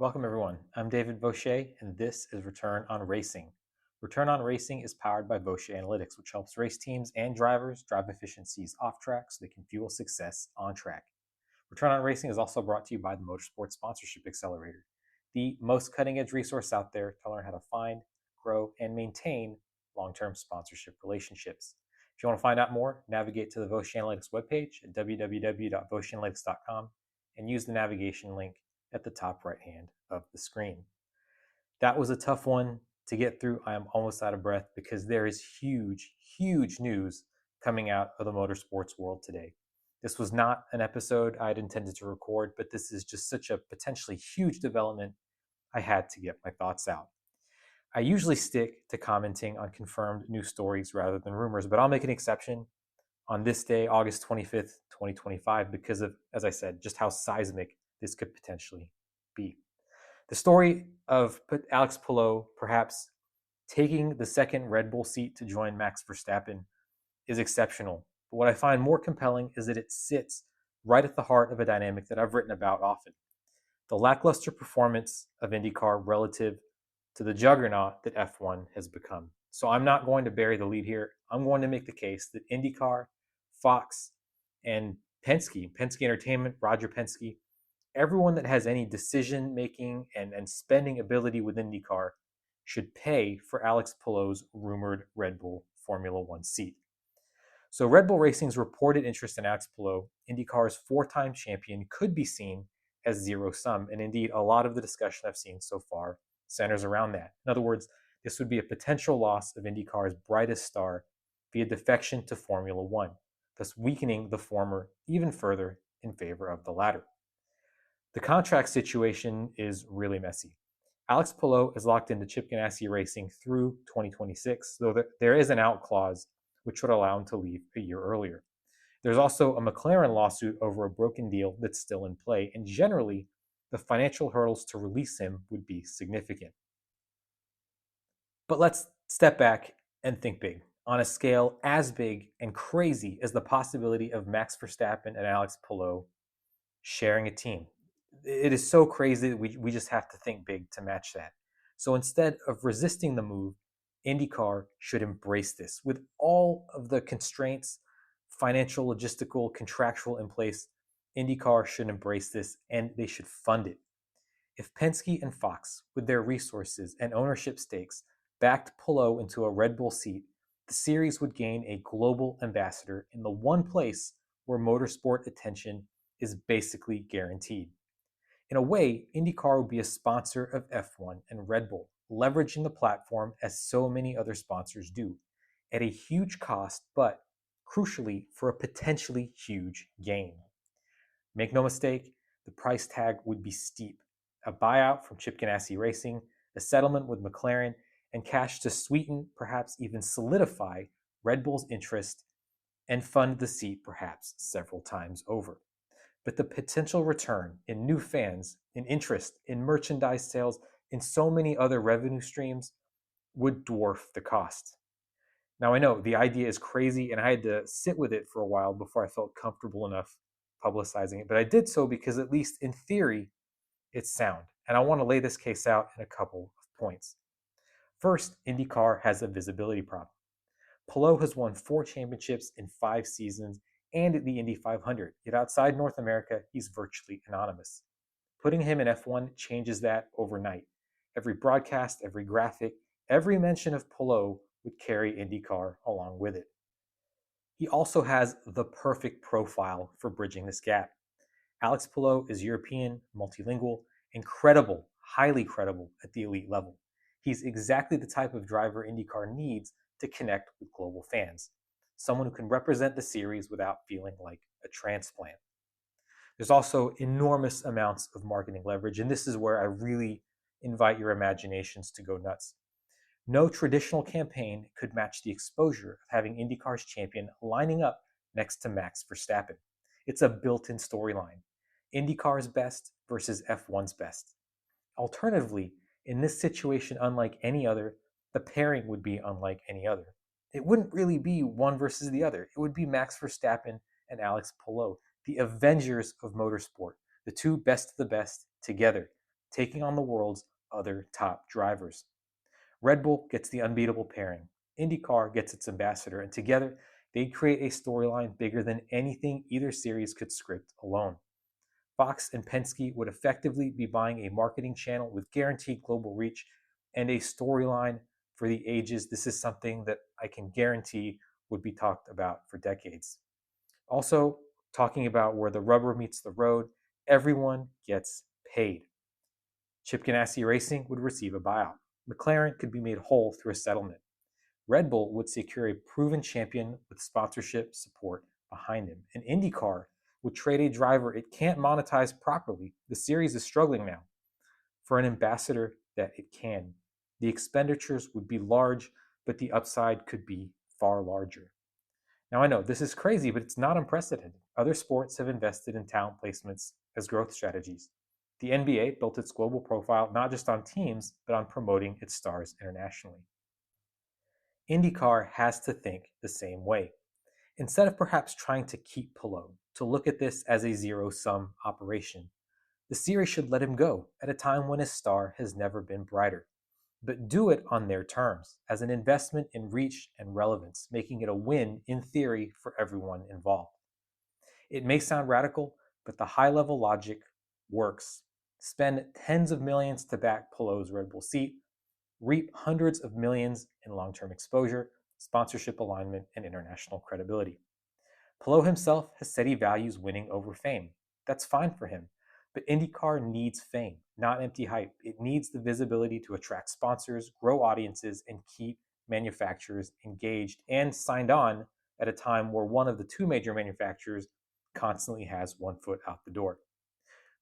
Welcome everyone. I'm David Vaucher, and this is Return on Racing. Return on Racing is powered by Vaucher Analytics, which helps race teams and drivers drive efficiencies off track so they can fuel success on track. Return on Racing is also brought to you by the Motorsport Sponsorship Accelerator, the most cutting-edge resource out there to learn how to find, grow, and maintain long-term sponsorship relationships. If you want to find out more, navigate to the Vaucher Analytics webpage at www.vaucheranalytics.com and use the navigation link at the top right hand of the screen. That was a tough one to get through. I am almost out of breath because there is huge news coming out of the motorsports world today. This was not an episode I had intended to record, but this is just such a potentially huge development. I had to get my thoughts out. I usually stick to commenting on confirmed news stories rather than rumors, but I'll make an exception on this day, August 25th, 2025, because of, as I said, just how seismic this could potentially be. The story of Alex Palou perhaps taking the second Red Bull seat to join Max Verstappen is exceptional. But what I find more compelling is that it sits right at the heart of a dynamic that I've written about often. The lackluster performance of IndyCar relative to the juggernaut that F1 has become. So I'm not going to bury the lead here. I'm going to make the case that IndyCar, Fox, and Penske Entertainment, Roger Penske, everyone that has any decision-making and spending ability with IndyCar should pay for Alex Palou's rumored Red Bull Formula One seat. So Red Bull Racing's reported interest in Alex Palou, IndyCar's four-time champion, could be seen as zero-sum, and indeed a lot of the discussion I've seen so far centers around that. In other words, this would be a potential loss of IndyCar's brightest star via defection to Formula One, thus weakening the former even further in favor of the latter. The contract situation is really messy. Alex Palou is locked into Chip Ganassi Racing through 2026, though there is an out clause which would allow him to leave a year earlier. There's also a McLaren lawsuit over a broken deal that's still in play, and generally, the financial hurdles to release him would be significant. But let's step back and think big, on a scale as big and crazy as the possibility of Max Verstappen and Alex Palou sharing a team. It is so crazy that we just have to think big to match that. So instead of resisting the move, IndyCar should embrace this with all of the constraints, financial, logistical, contractual in place. IndyCar should embrace this and they should fund it. If Penske and Fox, with their resources and ownership stakes, backed Palou into a Red Bull seat, the series would gain a global ambassador in the one place where motorsport attention is basically guaranteed. In a way, IndyCar would be a sponsor of F1 and Red Bull, leveraging the platform as so many other sponsors do, at a huge cost, but crucially for a potentially huge gain. Make no mistake, the price tag would be steep. A buyout from Chip Ganassi Racing, a settlement with McLaren, and cash to sweeten, perhaps even solidify, Red Bull's interest and fund the seat perhaps several times over. But the potential return in new fans, in interest, in merchandise sales, in so many other revenue streams would dwarf the cost. Now I know the idea is crazy and I had to sit with it for a while before I felt comfortable enough publicizing it, but I did so because at least in theory, it's sound. And I want to lay this case out in a couple of points. First, IndyCar has a visibility problem. Palou has won 4 championships in 5 seasons and the Indy 500, yet outside North America, he's virtually anonymous. Putting him in F1 changes that overnight. Every broadcast, every graphic, every mention of Palou would carry IndyCar along with it. He also has the perfect profile for bridging this gap. Alex Palou is European, multilingual, incredible, highly credible at the elite level. He's exactly the type of driver IndyCar needs to connect with global fans. Someone who can represent the series without feeling like a transplant. There's also enormous amounts of marketing leverage, and this is where I really invite your imaginations to go nuts. No traditional campaign could match the exposure of having IndyCar's champion lining up next to Max Verstappen. It's a built-in storyline. IndyCar's best versus F1's best. Alternatively, in this situation unlike any other, the pairing would be unlike any other. It wouldn't really be one versus the other. It would be Max Verstappen and Alex Palou, the Avengers of motorsport, the two best of the best together. taking on the world's other top drivers. Red Bull gets the unbeatable pairing. IndyCar gets its ambassador, and together they create a storyline bigger than anything either series could script alone. Fox and Penske would effectively be buying a marketing channel with guaranteed global reach and a storyline for the ages. This is something that I can guarantee would be talked about for decades. Also, talking about where the rubber meets the road, everyone gets paid. Chip Ganassi Racing would receive a buyout. McLaren could be made whole through a settlement. Red Bull would secure a proven champion with sponsorship support behind him. And IndyCar would trade a driver it can't monetize properly. The series is struggling now for an ambassador that it can. The expenditures would be large, but the upside could be far larger. Now, I know this is crazy, but it's not unprecedented. Other sports have invested in talent placements as growth strategies. The NBA built its global profile not just on teams, but on promoting its stars internationally. IndyCar has to think the same way. Instead of perhaps trying to keep Palou, to look at this as a zero-sum operation, the series should let him go at a time when his star has never been brighter. But do it on their terms, as an investment in reach and relevance, making it a win in theory for everyone involved. It may sound radical, but the high-level logic works. Spend tens of millions to back Palou's Red Bull seat, reap hundreds of millions in long-term exposure, sponsorship alignment, and international credibility. Palou himself has said he values winning over fame. That's fine for him. But IndyCar needs fame, not empty hype. It needs the visibility to attract sponsors, grow audiences, and keep manufacturers engaged and signed on at a time where one of the two major manufacturers constantly has one foot out the door.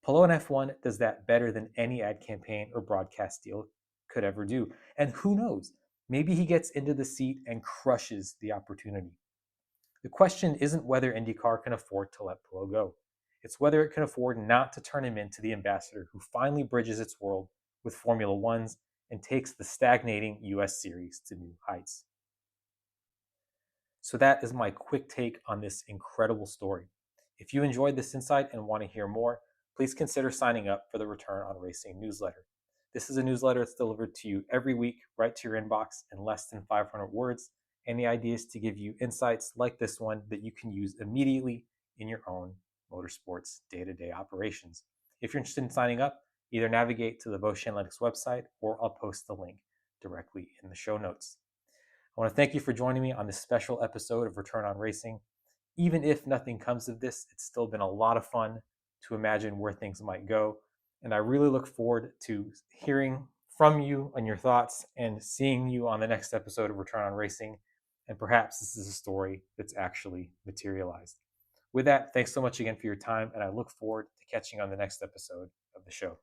Palou in F1 does that better than any ad campaign or broadcast deal could ever do. And who knows, maybe he gets into the seat and crushes the opportunity. The question isn't whether IndyCar can afford to let Palou go. It's whether it can afford not to turn him into the ambassador who finally bridges its world with Formula One's and takes the stagnating US series to new heights. So that is my quick take on this incredible story. If you enjoyed this insight and want to hear more, please consider signing up for the Return on Racing newsletter. This is a newsletter that's delivered to you every week, right to your inbox in less than 500 words. And the idea is to give you insights like this one that you can use immediately in your own motorsports day-to-day operations. If you're interested in signing up, either navigate to the Voce Analytics website or I'll post the link directly in the show notes. I want to thank you for joining me on this special episode of Return on Racing. Even if nothing comes of this, it's still been a lot of fun to imagine where things might go. And I really look forward to hearing from you on your thoughts and seeing you on the next episode of Return on Racing. And perhaps this is a story that's actually materialized. With that, thanks so much again for your time, and I look forward to catching you on the next episode of the show.